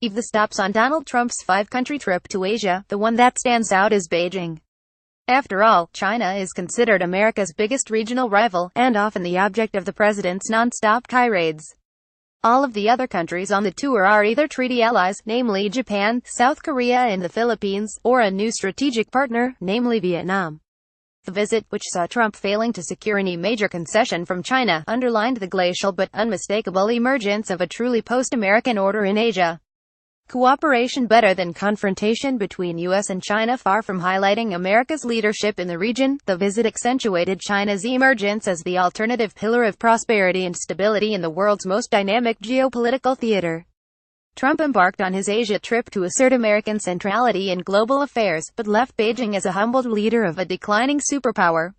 Of the stops on Donald Trump's five-country trip to Asia, the one that stands out is Beijing. After all, China is considered America's biggest regional rival, and often the object of the president's non-stop tirades. All of the other countries on the tour are either treaty allies, namely Japan, South Korea and the Philippines, or a new strategic partner, namely Vietnam. The visit, which saw Trump failing to secure any major concession from China, underlined the glacial but unmistakable emergence of a truly post-American order in Asia. Cooperation better than confrontation between U.S. and China. Far from highlighting America's leadership in the region, the visit accentuated China's emergence as the alternative pillar of prosperity and stability in the world's most dynamic geopolitical theater. Trump embarked on his Asia trip to assert American centrality in global affairs, but left Beijing as a humbled leader of a declining superpower.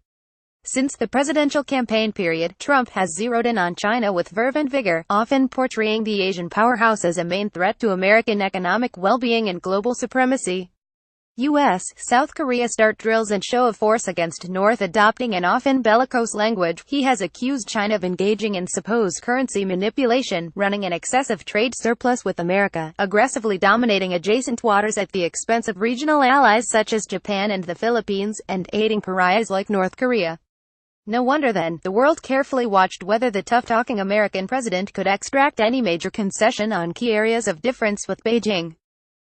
Since the presidential campaign period, Trump has zeroed in on China with verve and vigor, often portraying the Asian powerhouse as a main threat to American economic well-being and global supremacy. U.S., South Korea start drills and show of force against North, adopting an often bellicose language. He has accused China of engaging in supposed currency manipulation, running an excessive trade surplus with America, aggressively dominating adjacent waters at the expense of regional allies such as Japan and the Philippines, and aiding pariahs like North Korea. No wonder then, the world carefully watched whether the tough-talking American president could extract any major concession on key areas of difference with Beijing.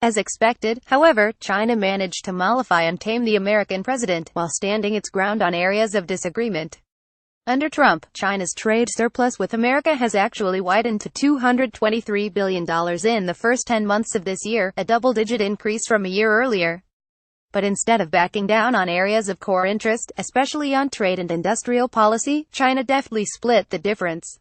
As expected, however, China managed to mollify and tame the American president, while standing its ground on areas of disagreement. Under Trump, China's trade surplus with America has actually widened to $223 billion in the first 10 months of this year, a double-digit increase from a year earlier. But instead of backing down on areas of core interest, especially on trade and industrial policy, China deftly split the difference.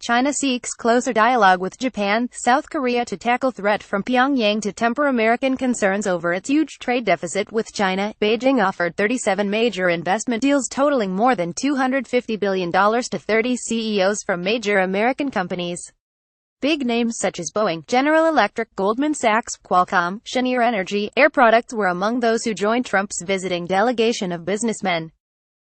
China seeks closer dialogue with Japan, South Korea to tackle threat from Pyongyang to temper American concerns over its huge trade deficit with China. Beijing offered 37 major investment deals totaling more than $250 billion to 30 CEOs from major American companies. Big names such as Boeing, General Electric, Goldman Sachs, Qualcomm, Cheniere Energy, Air Products were among those who joined Trump's visiting delegation of businessmen.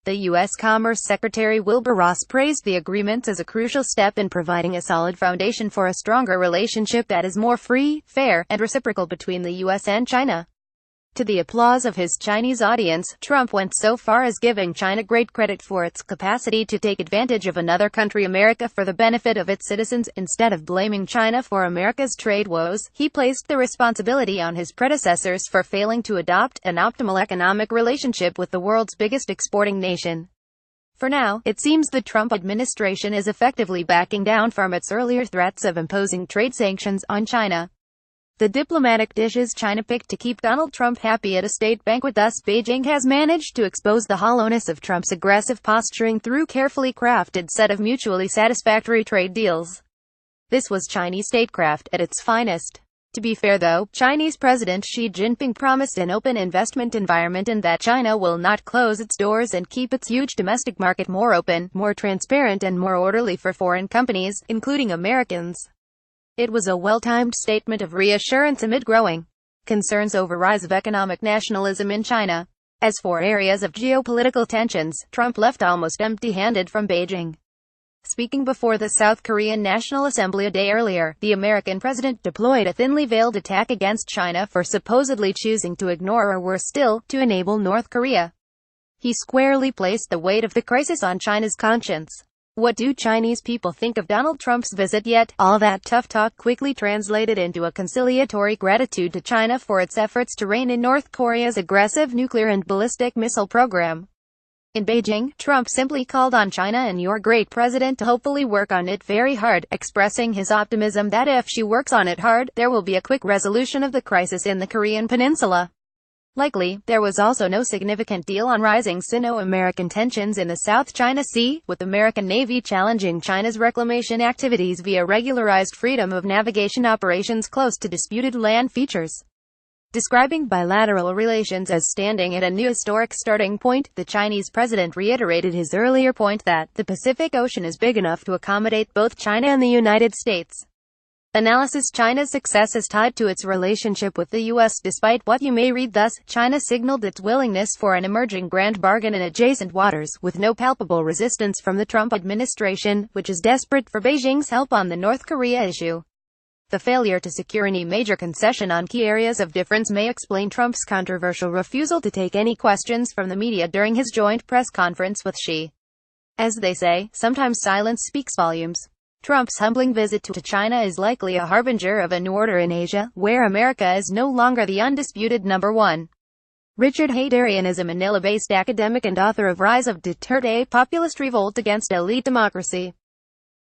The U.S. Commerce Secretary Wilbur Ross praised the agreements as a crucial step in providing a solid foundation for a stronger relationship that is more free, fair, and reciprocal between the U.S. and China. To the applause of his Chinese audience, Trump went so far as giving China great credit for its capacity to take advantage of another country, America, for the benefit of its citizens. Instead of blaming China for America's trade woes, he placed the responsibility on his predecessors for failing to adopt an optimal economic relationship with the world's biggest exporting nation. For now, it seems the Trump administration is effectively backing down from its earlier threats of imposing trade sanctions on China. The diplomatic dishes China picked to keep Donald Trump happy at a state banquet. Thus, Beijing has managed to expose the hollowness of Trump's aggressive posturing through carefully crafted set of mutually satisfactory trade deals. This was Chinese statecraft at its finest. To be fair though, Chinese President Xi Jinping promised an open investment environment and that China will not close its doors and keep its huge domestic market more open, more transparent and more orderly for foreign companies, including Americans. It was a well-timed statement of reassurance amid growing concerns over rise of economic nationalism in China. As for areas of geopolitical tensions, Trump left almost empty-handed from Beijing. Speaking before the South Korean National Assembly a day earlier, the American president deployed a thinly veiled attack against China for supposedly choosing to ignore, or worse still, to enable North Korea. He squarely placed the weight of the crisis on China's conscience. What do Chinese people think of Donald Trump's visit? Yet, all that tough talk quickly translated into a conciliatory gratitude to China for its efforts to rein in North Korea's aggressive nuclear and ballistic missile program. In Beijing, Trump simply called on China and your great president to hopefully work on it very hard, expressing his optimism that if she works on it hard, there will be a quick resolution of the crisis in the Korean peninsula. Likely, there was also no significant deal on rising Sino-American tensions in the South China Sea, with the American Navy challenging China's reclamation activities via regularized freedom of navigation operations close to disputed land features. Describing bilateral relations as standing at a new historic starting point, the Chinese president reiterated his earlier point that the Pacific Ocean is big enough to accommodate both China and the United States. Analysis: China's success is tied to its relationship with the U.S. Despite what you may read thus, China signaled its willingness for an emerging grand bargain in adjacent waters, with no palpable resistance from the Trump administration, which is desperate for Beijing's help on the North Korea issue. The failure to secure any major concession on key areas of difference may explain Trump's controversial refusal to take any questions from the media during his joint press conference with Xi. As they say, sometimes silence speaks volumes. Trump's humbling visit to China is likely a harbinger of a new order in Asia, where America is no longer the undisputed number one. Richard Hadarian is a Manila-based academic and author of Rise of Duterte, Populist Revolt Against Elite Democracy.